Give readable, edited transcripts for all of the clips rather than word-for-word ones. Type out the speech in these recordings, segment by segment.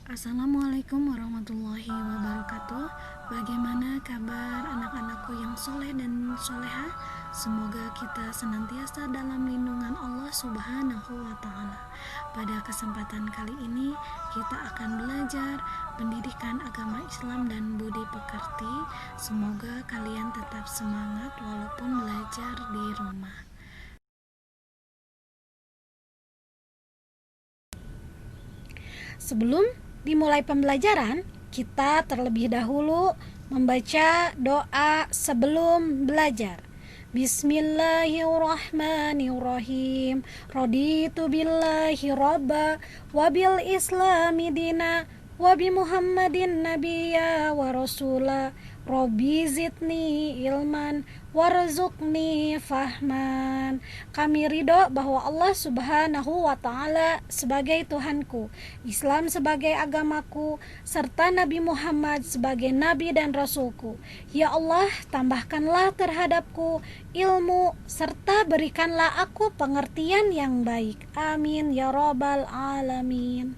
Assalamualaikum warahmatullahi wabarakatuh. Bagaimana kabar anak-anakku yang soleh dan soleha? Semoga kita senantiasa dalam lindungan Allah Subhanahu wa Ta'ala. Pada kesempatan kali ini, kita akan belajar pendidikan agama Islam dan budi pekerti. Semoga kalian tetap semangat walaupun belajar di rumah. Sebelum dimulai pembelajaran, kita terlebih dahulu membaca doa sebelum belajar. Bismillahirrahmanirrahim. Raditu billahi robba wabil islami dina wabi Muhammadin nabiyya wa rasula. Robbi zidni ilman warzuqni fahman. Kami ridho bahwa Allah Subhanahu wa Ta'ala sebagai Tuhanku, Islam sebagai agamaku, serta Nabi Muhammad sebagai Nabi dan Rasulku. Ya Allah, tambahkanlah terhadapku ilmu serta berikanlah aku pengertian yang baik. Amin ya Rabbal Alamin.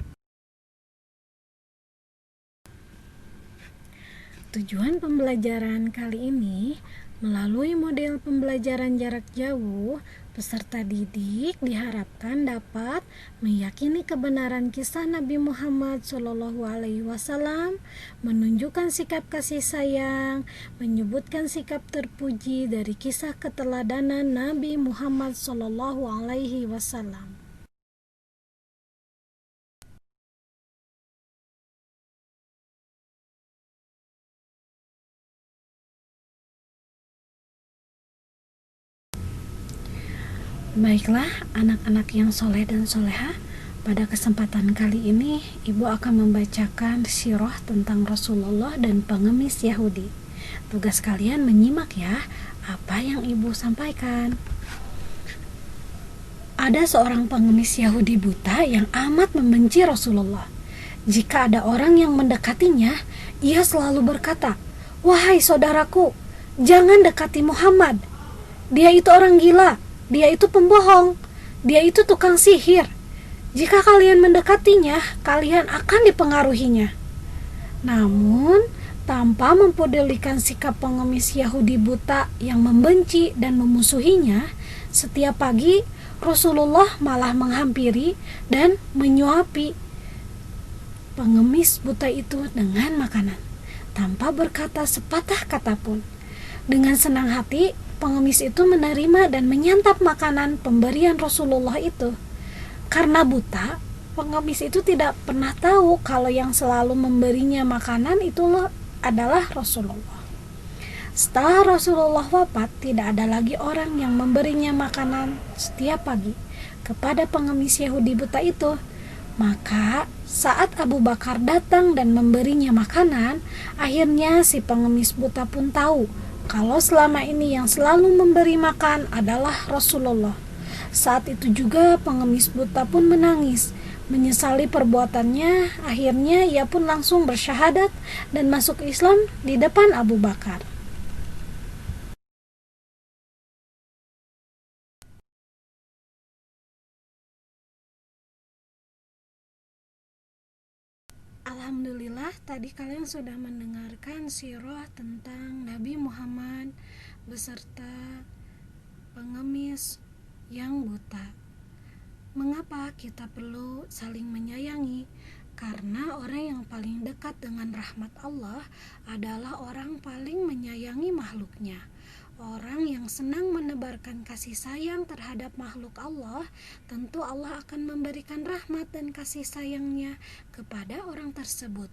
Tujuan pembelajaran kali ini, melalui model pembelajaran jarak jauh, peserta didik diharapkan dapat meyakini kebenaran kisah Nabi Muhammad SAW, menunjukkan sikap kasih sayang, menyebutkan sikap terpuji dari kisah keteladanan Nabi Muhammad SAW. Baiklah anak-anak yang soleh dan soleha, pada kesempatan kali ini Ibu akan membacakan sirah tentang Rasulullah dan pengemis Yahudi. Tugas kalian menyimak ya apa yang Ibu sampaikan. Ada seorang pengemis Yahudi buta yang amat membenci Rasulullah. Jika ada orang yang mendekatinya, ia selalu berkata, "Wahai saudaraku, jangan dekati Muhammad. Dia itu orang gila. Dia itu pembohong. Dia itu tukang sihir. Jika kalian mendekatinya, kalian akan dipengaruhinya." Namun, tanpa mempedulikan sikap pengemis Yahudi buta yang membenci dan memusuhinya, setiap pagi Rasulullah malah menghampiri dan menyuapi pengemis buta itu dengan makanan, tanpa berkata sepatah kata pun. Dengan senang hati, pengemis itu menerima dan menyantap makanan pemberian Rasulullah itu. Karena buta, pengemis itu tidak pernah tahu kalau yang selalu memberinya makanan itu adalah Rasulullah. Setelah Rasulullah wafat, tidak ada lagi orang yang memberinya makanan setiap pagi kepada pengemis Yahudi buta itu. Maka saat Abu Bakar datang dan memberinya makanan, akhirnya si pengemis buta pun tahu kalau selama ini yang selalu memberi makan adalah Rasulullah. Saat itu juga pengemis buta pun menangis, menyesali perbuatannya. Akhirnya ia pun langsung bersyahadat dan masuk Islam di depan Abu Bakar. Alhamdulillah, tadi kalian sudah mendengarkan sirah tentang Nabi Muhammad beserta pengemis yang buta. Mengapa kita perlu saling menyayangi? Karena orang yang paling dekat dengan rahmat Allah adalah orang paling menyayangi makhluknya. Orang yang senang menebarkan kasih sayang terhadap makhluk Allah, tentu Allah akan memberikan rahmat dan kasih sayangnya kepada orang tersebut.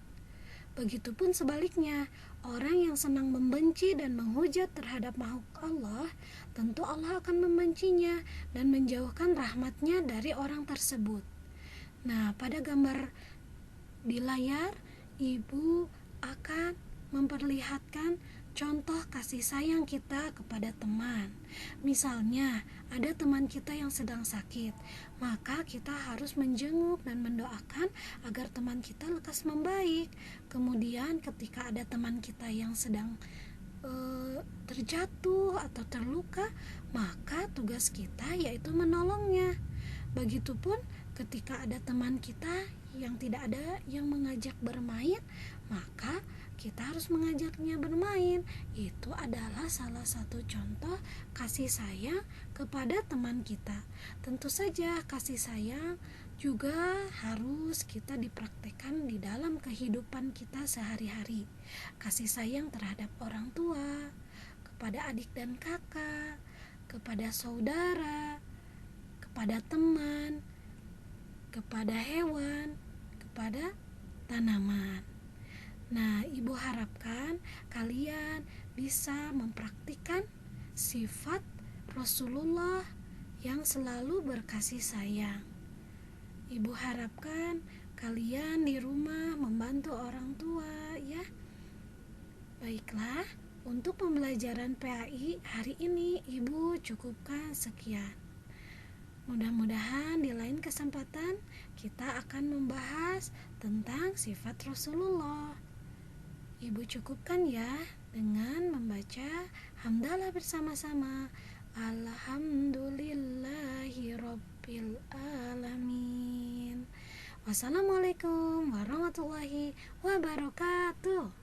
Begitupun sebaliknya, orang yang senang membenci dan menghujat terhadap makhluk Allah, tentu Allah akan membencinya dan menjauhkan rahmatnya dari orang tersebut. Nah, pada gambar di layar, Ibu akan memperlihatkan contoh kasih sayang kita kepada teman. Misalnya, ada teman kita yang sedang sakit, maka kita harus menjenguk dan mendoakan agar teman kita lekas membaik. Kemudian ketika ada teman kita yang sedang terjatuh atau terluka, maka tugas kita yaitu menolongnya. Begitupun Ketika ada teman kita yang tidak ada yang mengajak bermain, maka kita harus mengajaknya bermain. Itu adalah salah satu contoh kasih sayang kepada teman kita. Tentu saja kasih sayang juga harus kita dipraktekkan di dalam kehidupan kita sehari-hari. Kasih sayang terhadap orang tua, kepada adik dan kakak, kepada saudara, kepada teman, kepada hewan, kepada tanaman. Nah, Ibu harapkan kalian bisa mempraktikkan sifat Rasulullah yang selalu berkasih sayang. Ibu harapkan kalian di rumah membantu orang tua ya. Baiklah, untuk pembelajaran PAI hari ini Ibu cukupkan sekian. Mudah-mudahan di lain kesempatan kita akan membahas tentang sifat Rasulullah. Ibu cukupkan ya dengan membaca hamdalah bersama-sama. Alhamdulillahirabbil alamin. Wassalamualaikum warahmatullahi wabarakatuh.